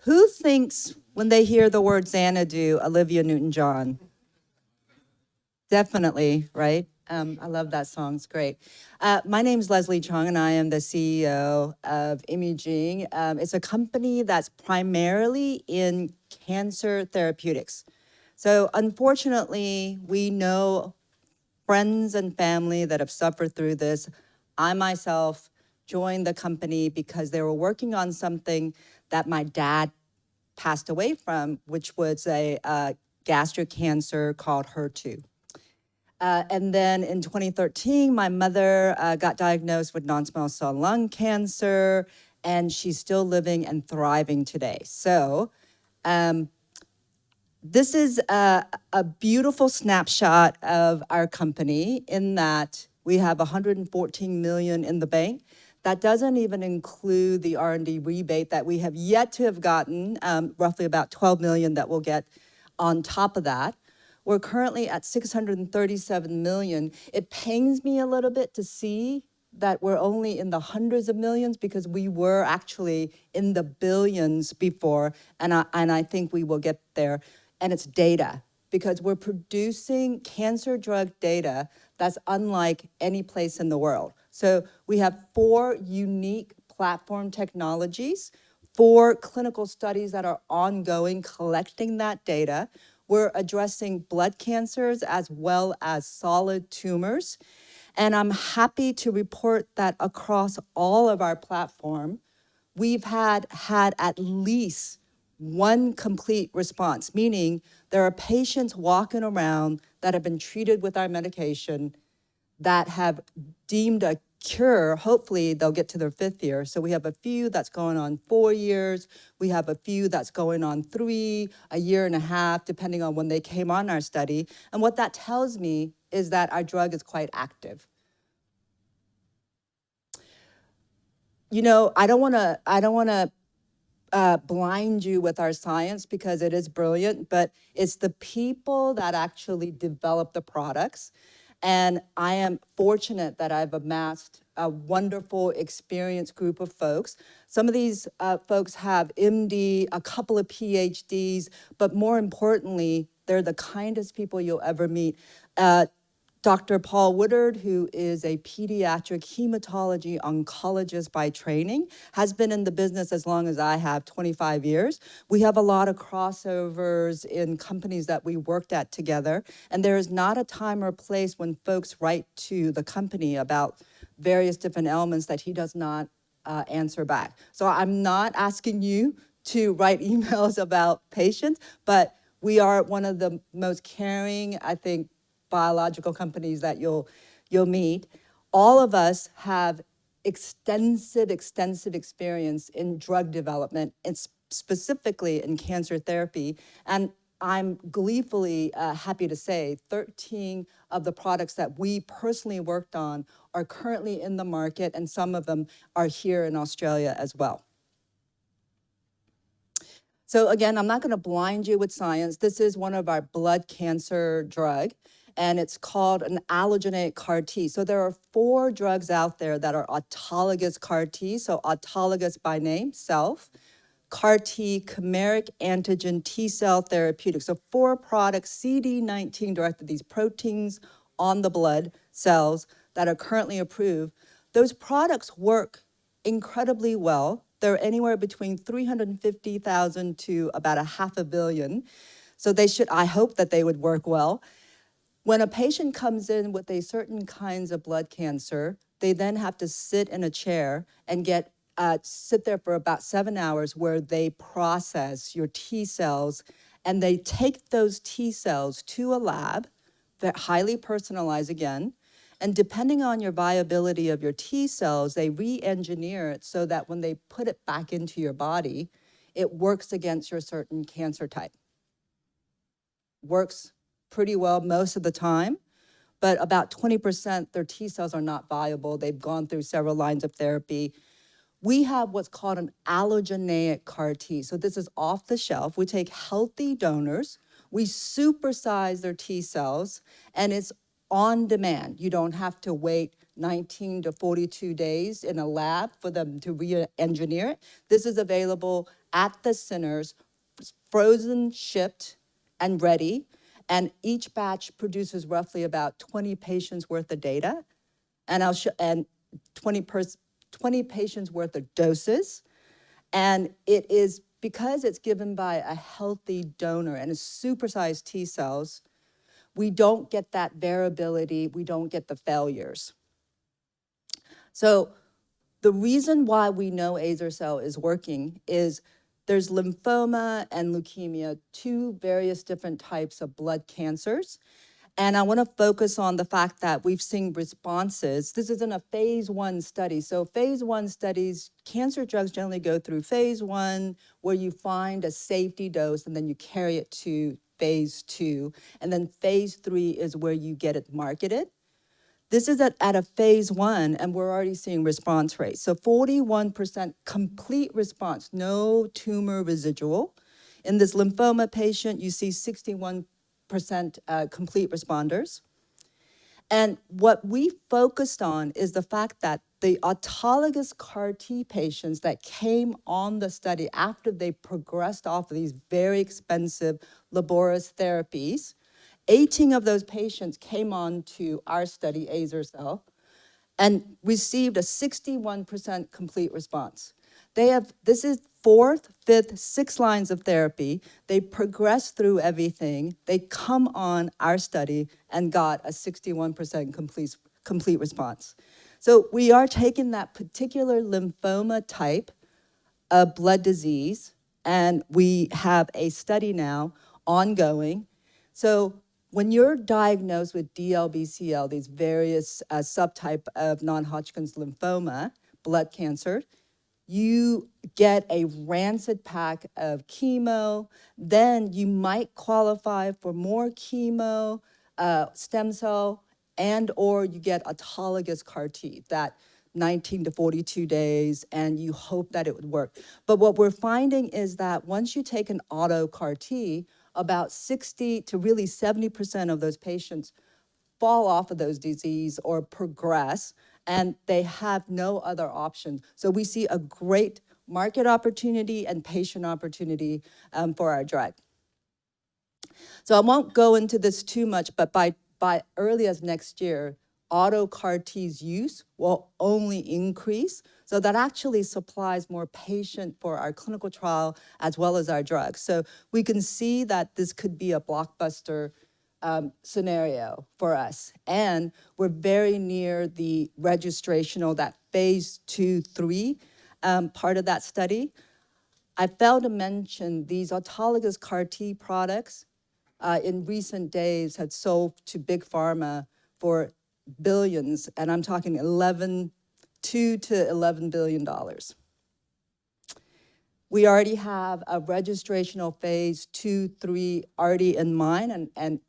Who thinks when they hear the word Xanadu, Olivia Newton-John? Definitely, right? I love that song, it's great. My name's Leslie Chong and I am the CEO of Imugene. It's a company that's primarily in cancer therapeutics. So unfortunately, we know friends and family that have suffered through this. I myself joined the company because they were working on something that my dad passed away from, which was a gastric cancer called HER2. And then in 2013, my mother got diagnosed with non-small cell lung cancer, and she's still living and thriving today. So this is a beautiful snapshot of our company in that we have 114 million in the bank. That doesn't even include the R&D rebate that we have yet to have gotten, roughly about 12 million that we'll get on top of that. We're currently at 637 million. It pains me a little bit to see that we're only in the hundreds of millions because we were actually in the billions before, and I think we will get there. And it's data, because we're producing cancer drug data that's unlike any place in the world. So we have 4 unique platform technologies, 4 clinical studies that are ongoing collecting that data. We're addressing blood cancers as well as solid tumors. And I'm happy to report that across all of our platform, we've had at least 1 complete response, meaning there are patients walking around that have been treated with our medication that have deemed a cure. Hopefully they'll get to their 5th year. So we have a few that's going on 4 years. We have a few that's going on 3, a year and a half, depending on when they came on our study. And what that tells me is that our drug is quite active. You know, I don't wanna blind you with our science because it is brilliant, but it's the people that actually develop the products. And I am fortunate that I've amassed a wonderful, experienced group of folks. Some of these folks have MD, a couple of PhDs, but more importantly, they're the kindest people you'll ever meet. Dr. Paul Woodard, who is a pediatric hematology oncologist by training, has been in the business as long as I have, 25 years. We have a lot of crossovers in companies that we worked at together, and there is not a time or place when folks write to the company about various different elements that he does not answer back. So I'm not asking you to write emails about patients, but we are one of the most caring, I think, biological companies that you'll meet. All of us have extensive experience in drug development, and specifically in cancer therapy. And I'm gleefully happy to say 13 of the products that we personally worked on are currently in the market, and some of them are here in Australia as well. So again, I'm not going to blind you with science. This is one of our blood cancer drug, and it's called an allogeneic CAR T. So there are 4 drugs out there that are autologous CAR T, so autologous by name, self, CAR T, chimeric antigen T-cell therapeutics. So 4 products, CD19 directed, these proteins on the blood cells that are currently approved. Those products work incredibly well. They're anywhere between 350,000 to about a $500 million. So they should, I hope that they would work well. When a patient comes in with a certain kinds of blood cancer, they then have to sit in a chair and sit there for about 7 hours where they process your T cells, and they take those T cells to a lab, they're highly personalized again, and depending on your viability of your T cells, they re-engineer it so that when they put it back into your body, it works against your certain cancer type. Works pretty well most of the time, but about 20% their T cells are not viable. They've gone through several lines of therapy. We have what's called an allogeneic CAR T. So this is off the shelf. We take healthy donors, we supersize their T cells, and it's on demand. You don't have to wait 19 to 42 days in a lab for them to re-engineer it. This is available at the centers, frozen, shipped, and ready. And each batch produces roughly about 20 patients worth of data. And 20 patients worth of doses. And it is because it's given by a healthy donor and it's supersized T cells, we don't get that variability, we don't get the failures. So the reason why we know AER Cell is working is there's lymphoma and leukemia, two various different types of blood cancers. And I want to focus on the fact that we've seen responses. This is in a phase 1 study. So phase 1 studies, cancer drugs generally go through phase 1, where you find a safety dose and then you carry it to phase 2. And then phase 3 is where you get it marketed. This is at a phase 1, and we're already seeing response rates. So 41% complete response, no tumor residual. In this lymphoma patient, you see 61% complete responders. And what we focused on is the fact that the autologous CAR T patients that came on the study after they progressed off of these very expensive laborious therapies, 18 of those patients came on to our study, AER Cell, and received a 61% complete response. This is 4th, 5th, 6th lines of therapy. They progress through everything. They come on our study and got a 61% complete response. So we are taking that particular lymphoma type of blood disease, and we have a study now ongoing. So when you're diagnosed with DLBCL, these various subtype of non-Hodgkin's lymphoma, blood cancer, you get a rancid pack of chemo, then you might qualify for more chemo, stem cell, and or you get autologous CAR T, that 19 to 42 days, and you hope that it would work. But what we're finding is that once you take an auto CAR T, about 60 to really 70% of those patients fall off of those disease or progress, and they have no other option. So we see a great market opportunity and patient opportunity for our drug. So I won't go into this too much, but by early as next year, auto CAR T's use will only increase. So that actually supplies more patient for our clinical trial as well as our drug. So we can see that this could be a blockbuster scenario for us. And we're very near the registrational, that phase 2-3 part of that study. I failed to mention these autologous CAR T products in recent days had sold to big pharma for billions, and I'm talking $2 to $11 billion. We already have a registrational phase 2-3 already in mind, and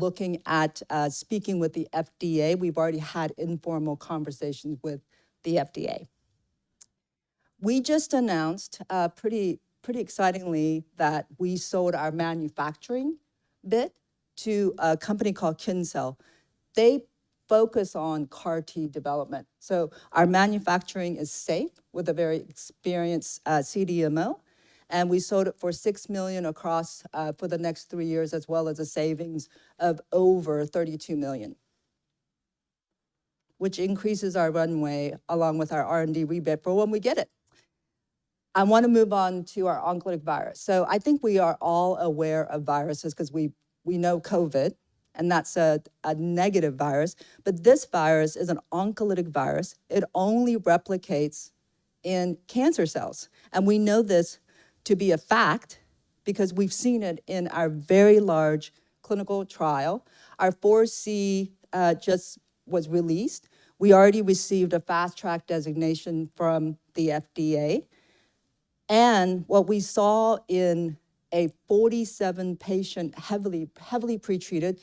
looking at speaking with the FDA. We've already had informal conversations with the FDA. We just announced pretty excitingly that we sold our manufacturing bit to a company called Kincell. They focus on CAR T development. So our manufacturing is safe with a very experienced CDMO. And we sold it for $6 million across for the next 3 years, as well as a savings of over $32 million, which increases our runway along with our R&D rebate for when we get it. I want to move on to our oncolytic virus. So I think we are all aware of viruses because we know COVID, and that's a negative virus. But this virus is an oncolytic virus. It only replicates in cancer cells. And we know this to be a fact because we've seen it in our very large clinical trial. Our 4C just was released. We already received a fast track designation from the FDA. And what we saw in a 47 patient, heavily pretreated,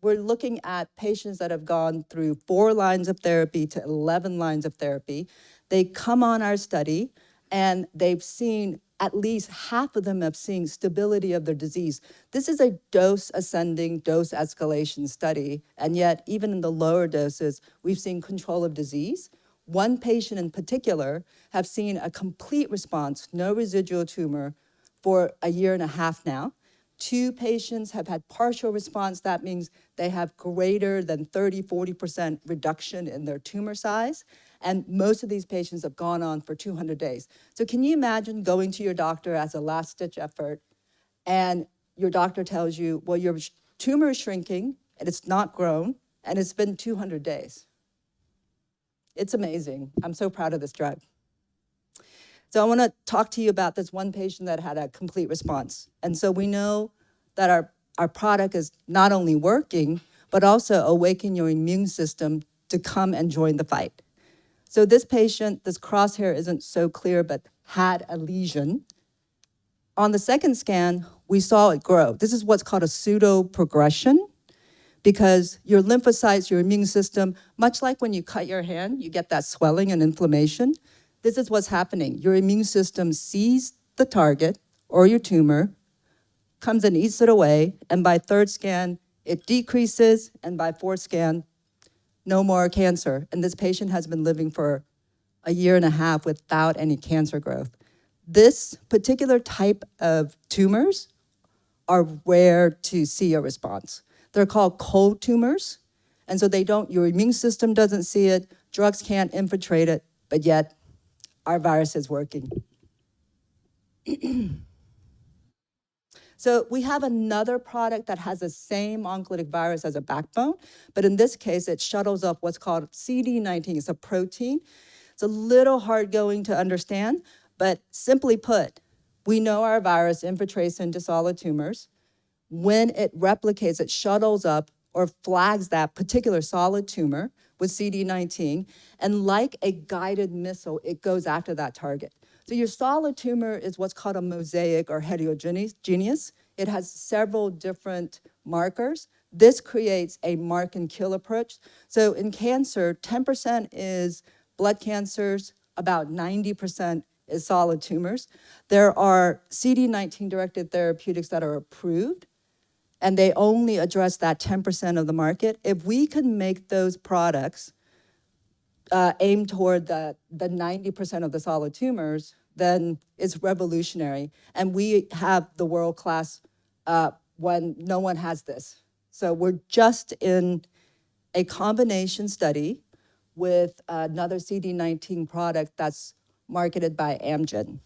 we're looking at patients that have gone through 4 lines of therapy to 11 lines of therapy. They come on our study, And they've seen, at least half of them have seen stability of their disease. This is a dose ascending, dose escalation study. And yet, even in the lower doses, we've seen control of disease. One patient in particular have seen a complete response, no residual tumor, for a year and a half now. 2 patients have had partial response. That means they have greater than 30, 40% reduction in their tumor size. And most of these patients have gone on for 200 days. So can you imagine going to your doctor as a last-ditch effort, and your doctor tells you, well, your tumor is shrinking, and it's not grown, and it's been 200 days. It's amazing. I'm so proud of this drug. So I want to talk to you about this one patient that had a complete response. And so we know that our product is not only working, but also awakening your immune system to come and join the fight. So this patient, this crosshair isn't so clear, but had a lesion. On the second scan, we saw it grow. This is what's called a pseudo-progression, because your lymphocytes, your immune system, much like when you cut your hand, you get that swelling and inflammation. This is what's happening. Your immune system sees the target or your tumor, comes and eats it away, and by third scan, it decreases, and by fourth scan, no more cancer. And this patient has been living for a year and a half without any cancer growth. This particular type of tumors are rare to see a response. They're called cold tumors, and so your immune system doesn't see it, drugs can't infiltrate it, but yet our virus is working. So we have another product that has the same oncolytic virus as a backbone, but in this case, it shuttles up what's called CD19. It's a protein. It's a little hard going to understand, but simply put, we know our virus infiltrates into solid tumors. When it replicates, it shuttles up or flags that particular solid tumor with CD19, and like a guided missile, it goes after that target. So your solid tumor is what's called a mosaic or heterogeneous. It has several different markers. This creates a mark and kill approach. So in cancer, 10% is blood cancers, about 90% is solid tumors. There are CD19-directed therapeutics that are approved, and they only address that 10% of the market. If we can make those products aim toward the 90% of the solid tumors, then it's revolutionary. And we have the world-class when no one has this. So we're just in a combination study with another CD19 product that's marketed by Amgen.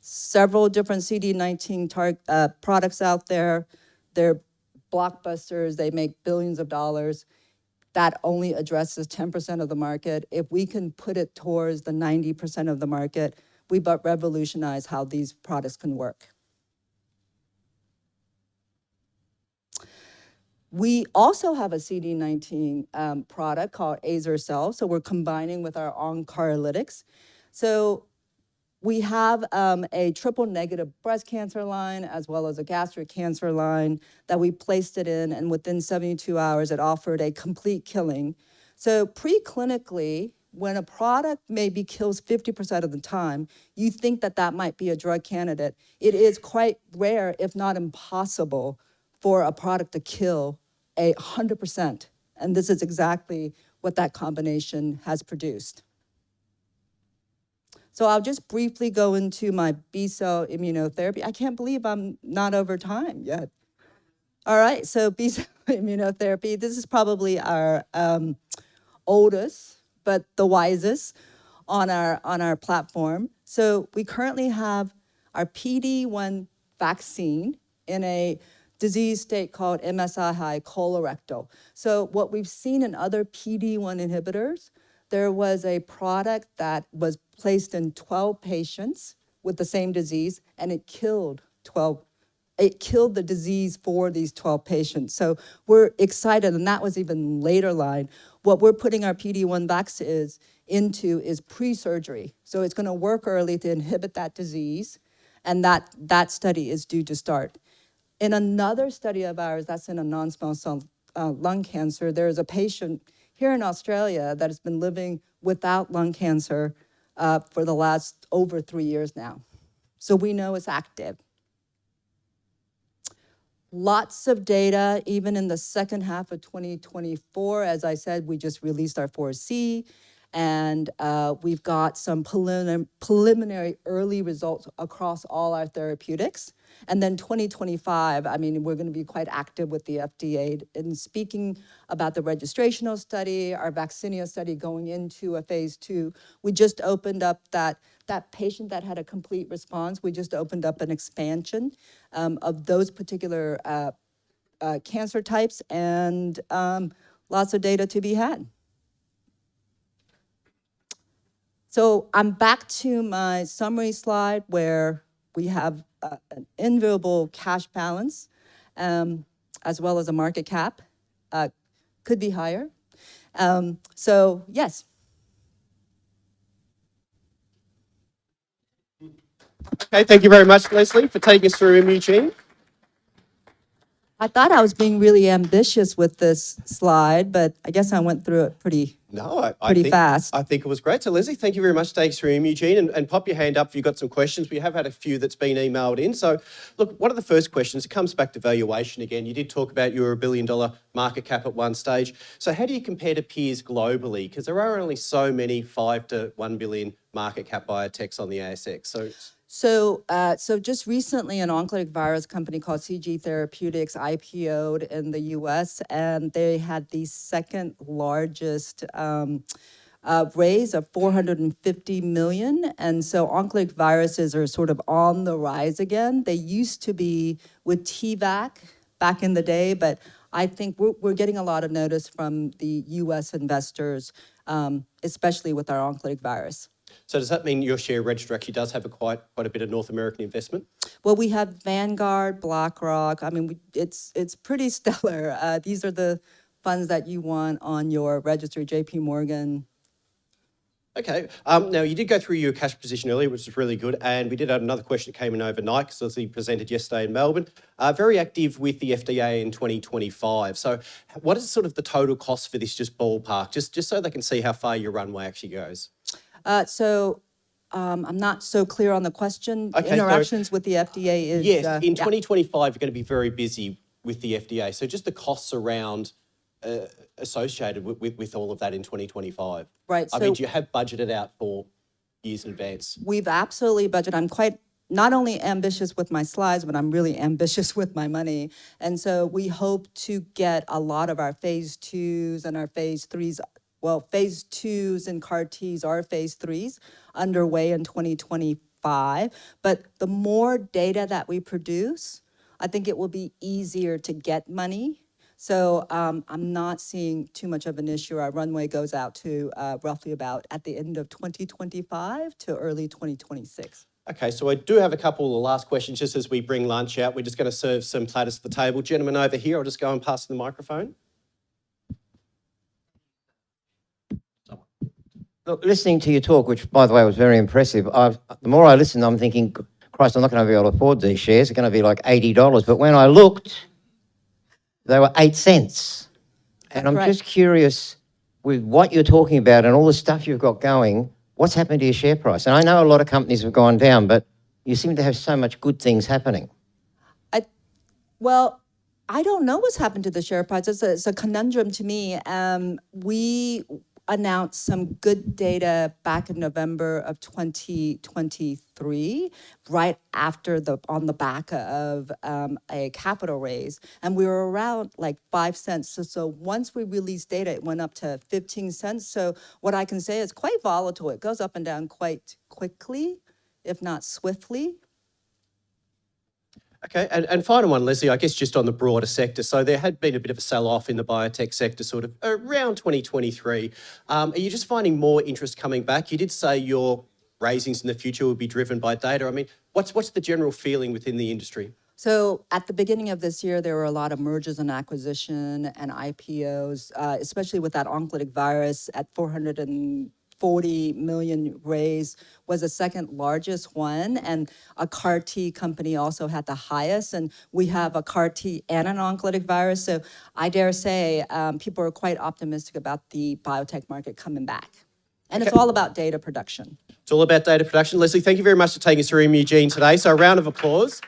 Several different CD19 products out there. They're blockbusters. They make billions of dollars. That only addresses 10% of the market. If we can put it towards the 90% of the market, we revolutionize how these products can work. We also have a CD19 product called AER Cell, so we're combining with our onCARlytics. So we have a triple-negative breast cancer line as well as a gastric cancer line that we placed it in, and within 72 hours, it offered a complete killing. So preclinically, when a product maybe kills 50% of the time, you think that that might be a drug candidate. It is quite rare, if not impossible, for a product to kill 100%. And this is exactly what that combination has produced. So I'll just briefly go into my B-cell immunotherapy. I can't believe I'm not over time yet. All right, so B-cell immunotherapy, this is probably our oldest, but the wisest on our platform. So we currently have our PD-1 vaccine in a disease state called MSI-high colorectal. So what we've seen in other PD-1 inhibitors, there was a product that was placed in 12 patients with the same disease, and it killed the disease for these 12 patients. So we're excited, and that was even later line. What we're putting our PD-1 vaccine into is pre-surgery. So it's gonna work early to inhibit that disease, and that study is due to start. In another study of ours, that's in a non-small cell lung cancer, there's a patient, here in Australia that has been living without lung cancer for the last over 3 years now. So we know it's active. Lots of data, even in the second half of 2024. As I said, we just released our 4C, and we've got some preliminary early results across all our therapeutics. And then 2025, I mean, we're going to be quite active with the FDA in speaking about the registrational study, our vaccinia study going into a phase 2. We just opened up that patient that had a complete response. We just opened up an expansion of those particular cancer types, and lots of data to be had. So I'm back to my summary slide where we have an enviable cash balance as well as a market cap. Could be higher. So yes. Okay, thank you very much, Leslie, for taking us through Imugene. I thought I was being really ambitious with this slide, but I guess I went through it pretty fast. I think it was great. So, Leslie, thank you very much for taking us through Imugene, and pop your hand up if you've got some questions. We have had a few that's been emailed in. So, look, one of the first questions, it comes back to valuation again. You did talk about your $1 billion market cap at one stage. So how do you compare to peers globally? Because there are only so many 5 to 1 billion market cap biotechs on the ASX. So just recently, an oncolytic virus company called CG Therapeutics IPO'd in the US, and they had the second largest raise of $450 million. And so oncolytic viruses are sort of on the rise again. They used to be with TVAC back in the day, but I think we're getting a lot of notice from the US investors, especially with our oncolytic virus. So does that mean your share register actually does have quite a bit of North American investment? Well, we have Vanguard, BlackRock. I mean, it's pretty stellar. These are the funds that you want on your register, JP Morgan. Okay. Now, you did go through your cash position earlier, which is really good. And we did have another question that came in overnight because Leslie presented yesterday in Melbourne. Very active with the FDA in 2025. So what is sort of the total cost for this, just ballpark, just so they can see how far your runway actually goes? I'm not so clear on the question. Okay, Interactions with the FDA is... Yes, in 2025, you're going to be very busy with the FDA. So just the costs around associated with all of that in 2025. Right. I mean, do you have budgeted out for years in advance? We've absolutely budgeted. I'm quite not only ambitious with my slides, but I'm really ambitious with my money. And so we hope to get a lot of our phase 2s and our phase 3s. Well, phase 2s and CAR-Ts are phase 3s underway in 2025. But the more data that we produce, I think it will be easier to get money. So I'm not seeing too much of an issue. Our runway goes out to roughly about at the end of 2025 to early 2026. Okay, so I do have a couple of last questions just as we bring lunch out. We're just going to serve some platters at the table. Gentlemen over here, I'll just go and pass the microphone. Look, listening to your talk, which, by the way, was very impressive, the more I listen, I'm thinking, Christ, I'm not going to be able to afford these shares. They're going to be like $80. But when I looked, they were 8 cents. And I'm just curious, with what you're talking about and all the stuff you've got going, what's happened to your share price? And I know a lot of companies have gone down, but you seem to have so much good things happening. Well, I don't know what's happened to the share price. It's a conundrum to me. We announced some good data back in November of 2023, right after on the back of a capital raise, and we were around like 5 cents. So once we released data, it went up to 15 cents. So what I can say is quite volatile. It goes up and down quite quickly, if not swiftly. Okay, and final one, Leslie, I guess just on the broader sector. So there had been a bit of a sell-off in the biotech sector sort of around 2023. Are you just finding more interest coming back? You did say your raisings in the future will be driven by data. I mean, what's the general feeling within the industry? So at the beginning of this year, there were a lot of mergers and acquisition and IPOs, especially with that oncolytic virus at $450 40 million raised was the second largest one, and a CAR T company also had the highest, and we have a CAR T and an oncolytic virus, so I dare say people are quite optimistic about the biotech market coming back. And it's all about data production. It's all about data production. Leslie, thank you very much for taking us through Imugene today. So a round of applause.